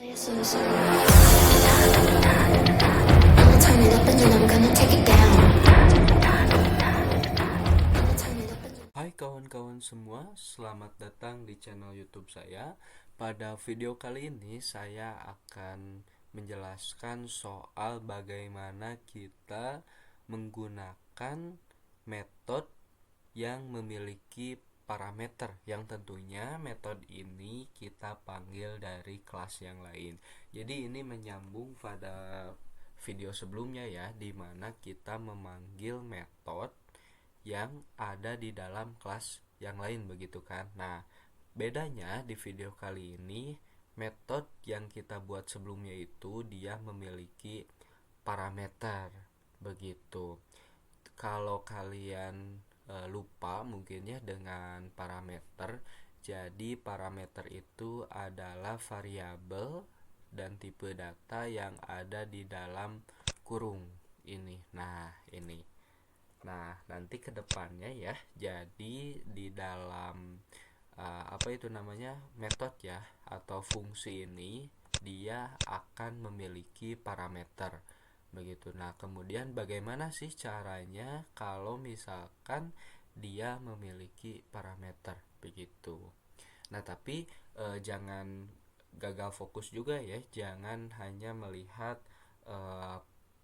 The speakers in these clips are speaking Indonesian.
Hai kawan-kawan semua, selamat datang di channel YouTube saya. Pada video kali ini saya akan menjelaskan soal bagaimana kita menggunakan metode yang memiliki parameter, yang tentunya metode ini kita panggil dari kelas yang lain. Jadi ini menyambung pada video sebelumnya ya, di mana kita memanggil metode yang ada di dalam kelas yang lain, begitu kan. Nah, bedanya di video kali ini, metode yang kita buat sebelumnya itu dia memiliki parameter, begitu. Kalau kalian lupa mungkin ya dengan parameter, jadi parameter itu adalah variabel dan tipe data yang ada di dalam kurung ini. Nah, nanti kedepannya ya, jadi di dalam apa itu namanya, metode ya atau fungsi ini dia akan memiliki parameter, begitu. Nah, kemudian bagaimana sih caranya kalau misalkan dia memiliki parameter, begitu. Nah, tapi jangan gagal fokus juga ya, jangan hanya melihat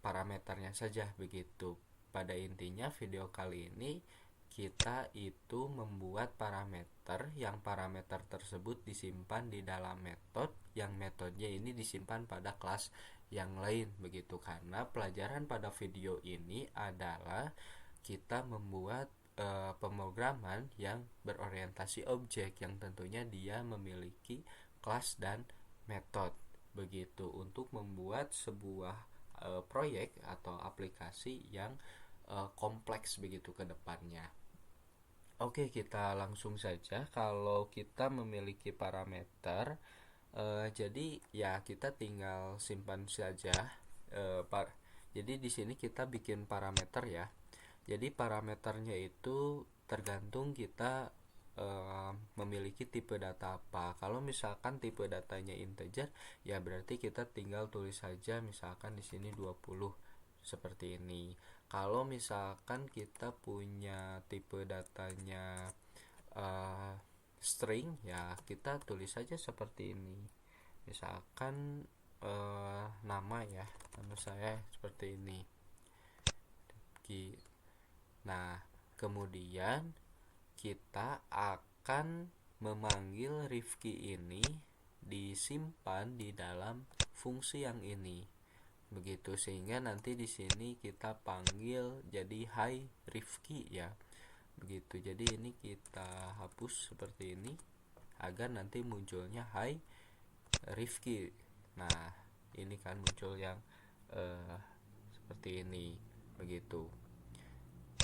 parameternya saja, begitu. Pada intinya video kali ini kita itu membuat parameter, yang parameter tersebut disimpan di dalam metode, yang metodenya ini disimpan pada kelas yang lain, begitu. Karena pelajaran pada video ini adalah kita membuat pemrograman yang berorientasi objek, yang tentunya dia memiliki kelas dan metode, begitu, untuk membuat sebuah proyek atau aplikasi yang kompleks, begitu, ke depannya. Oke, kita langsung saja. Kalau kita memiliki parameter, jadi ya kita tinggal simpan saja. Jadi di sini kita bikin parameter ya. Jadi parameternya itu tergantung kita memiliki tipe data apa. Kalau misalkan tipe datanya integer, ya berarti kita tinggal tulis saja misalkan di sini 20 seperti ini. Kalau misalkan kita punya tipe datanya string, ya kita tulis saja seperti ini. Misalkan nama ya, nama saya seperti ini. Nah, kemudian kita akan memanggil Rifki ini disimpan di dalam fungsi yang ini, begitu, sehingga nanti di sini kita panggil jadi hi Rifki ya, begitu. Jadi ini kita hapus seperti ini agar nanti munculnya hi Rifki. Nah, ini kan muncul yang seperti ini, begitu.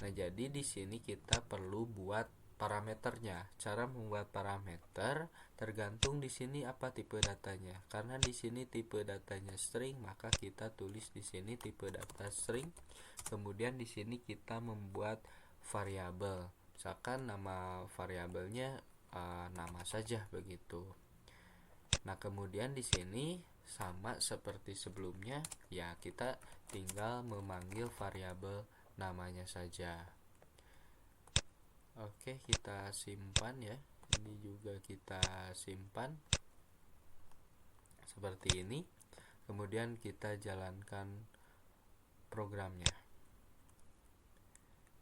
Nah, jadi di sini kita perlu buat parameternya. Cara membuat parameter tergantung di sini apa tipe datanya. Karena di sini tipe datanya string, maka kita tulis di sini tipe data string. Kemudian di sini kita membuat variabel. Misalkan nama variabelnya nama saja, begitu. Nah, kemudian di sini sama seperti sebelumnya, ya kita tinggal memanggil variabel namanya saja. Oke, kita simpan ya. Ini juga kita simpan seperti ini. Kemudian kita jalankan programnya.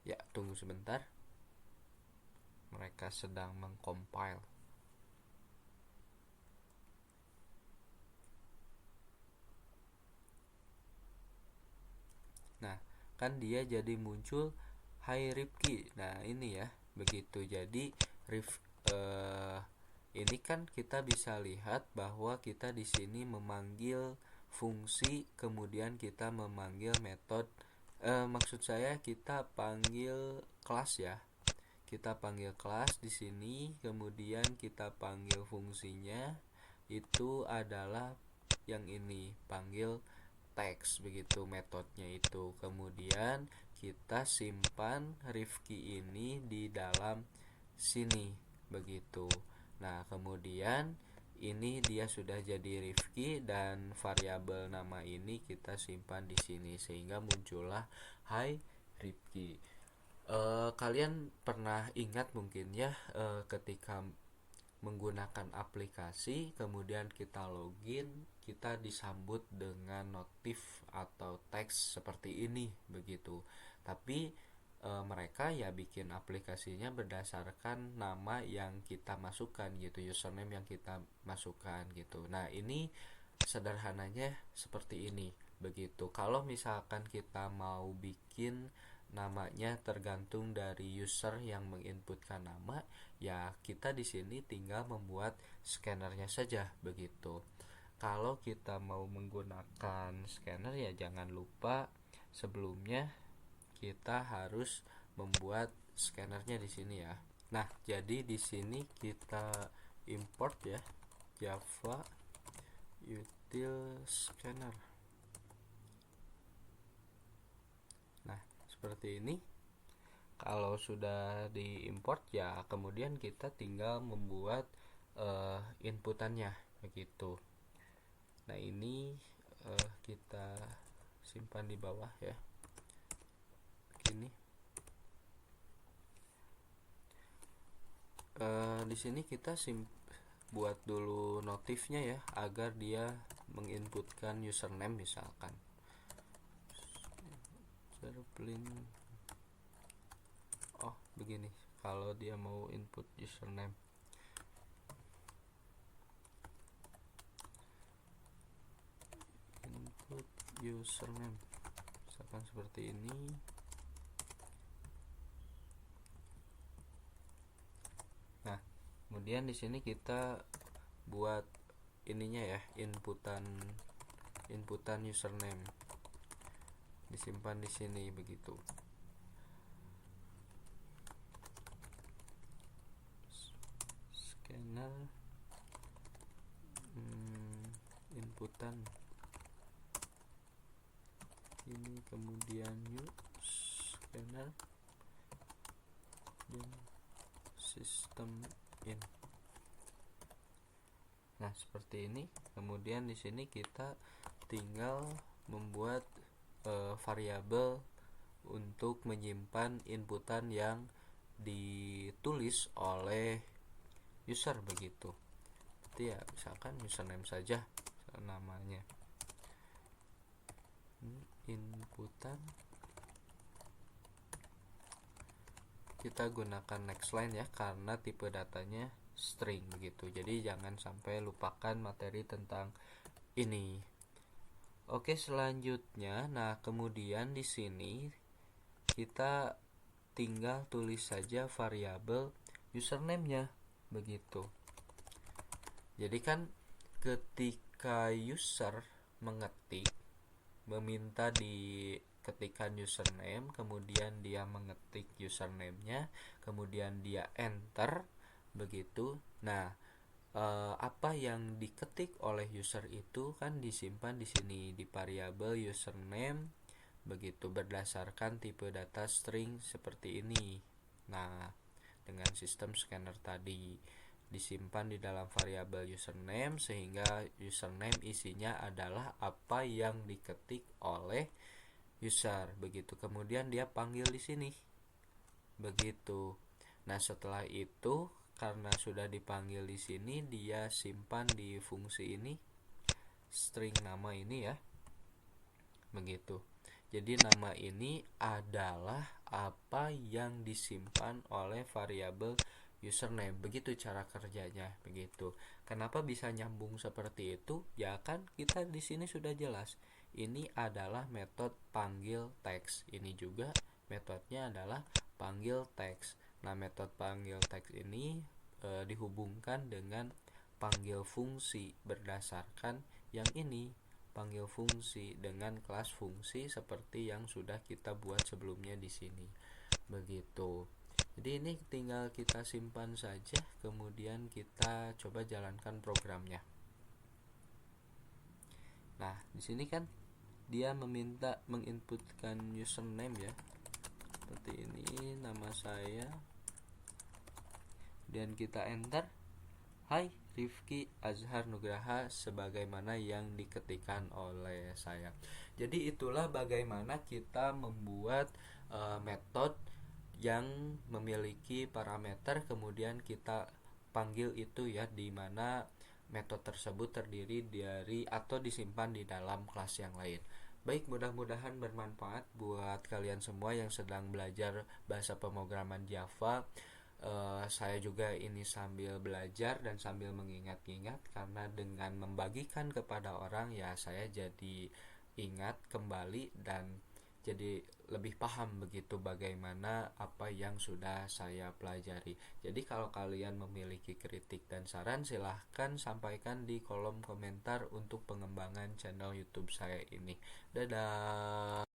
Ya, tunggu sebentar. Mereka sedang mengcompile. Nah, kan dia jadi muncul Hai Rifki. Nah, ini ya, begitu. Jadi ini kan kita bisa lihat bahwa kita di sini memanggil fungsi, kemudian kita memanggil metode. Maksud saya kita panggil kelas ya. Kita panggil kelas di sini, kemudian kita panggil fungsinya itu adalah yang ini, panggil teks, begitu metodenya itu. Kemudian kita simpan Rifki ini di dalam sini, begitu. Nah, kemudian ini dia sudah jadi Rifki dan variabel nama ini kita simpan di sini sehingga muncullah Hai Rifki. Kalian pernah ingat mungkin ya, ketika menggunakan aplikasi kemudian kita login, kita disambut dengan notif atau teks seperti ini begitu. Tapi mereka ya bikin aplikasinya berdasarkan nama yang kita masukkan gitu, username yang kita masukkan gitu. Nah, ini sederhananya seperti ini begitu. Kalau misalkan kita mau bikin namanya tergantung dari user yang menginputkan nama, ya kita di sini tinggal membuat scannernya saja begitu. Kalau kita mau menggunakan scanner ya jangan lupa sebelumnya kita harus membuat scannernya di sini ya. Nah, jadi di sini kita import ya Java util scanner. Nah, seperti ini. Kalau sudah diimport ya kemudian kita tinggal membuat inputannya begitu. Nah, ini kita simpan di bawah ya. Begini. Di sini kita buat dulu notifnya ya agar dia menginputkan username misalkan. Serplin. Oh, begini. Kalau dia mau input username. Input username. Misalkan seperti ini. Nah, kemudian di sini kita buat ininya ya, inputan username. Disimpan di sini begitu. Scanner inputan ini, kemudian scanner dan sistem in. Nah, seperti ini. Kemudian di sini kita tinggal membuat variabel untuk menyimpan inputan yang ditulis oleh user begitu. Jadi ya misalkan username saja namanya. Inputan kita gunakan next line ya karena tipe datanya string begitu. Jadi jangan sampai lupakan materi tentang ini. Oke, selanjutnya, nah kemudian di sini kita tinggal tulis saja variabel username-nya begitu. Jadi kan ketika user mengetik, meminta diketikkan username, kemudian dia mengetik username-nya, kemudian dia enter begitu. Nah, apa yang diketik oleh user itu kan disimpan di sini di variabel username begitu berdasarkan tipe data string seperti ini. Nah, dengan sistem scanner tadi disimpan di dalam variabel username sehingga username isinya adalah apa yang diketik oleh user begitu. Kemudian dia panggil di sini begitu. Nah, setelah itu karena sudah dipanggil di sini, dia simpan di fungsi ini string nama ini ya. Begitu. Jadi nama ini adalah apa yang disimpan oleh variabel username. Begitu cara kerjanya, begitu. Kenapa bisa nyambung seperti itu? Ya kan kita di sini sudah jelas. Ini adalah metode panggil teks. Ini juga metodenya adalah panggil teks. Nah, metode panggil teks ini dihubungkan dengan panggil fungsi berdasarkan yang ini, panggil fungsi dengan kelas fungsi seperti yang sudah kita buat sebelumnya di sini. Begitu. Jadi ini tinggal kita simpan saja, kemudian kita coba jalankan programnya. Nah, di sini kan dia meminta menginputkan username ya. Seperti ini, nama saya. Dan kita enter, Hai Rifki Azhar Nugraha sebagaimana yang diketikkan oleh saya. Jadi itulah bagaimana kita membuat metode yang memiliki parameter, kemudian kita panggil itu ya, di mana metode tersebut terdiri dari atau disimpan di dalam kelas yang lain. Baik, mudah-mudahan bermanfaat buat kalian semua yang sedang belajar bahasa pemrograman Java. Saya juga ini sambil belajar dan sambil mengingat-ingat, karena dengan membagikan kepada orang ya saya jadi ingat kembali dan jadi lebih paham begitu bagaimana apa yang sudah saya pelajari. Jadi kalau kalian memiliki kritik dan saran, silahkan sampaikan di kolom komentar untuk pengembangan channel YouTube saya ini. Dadah.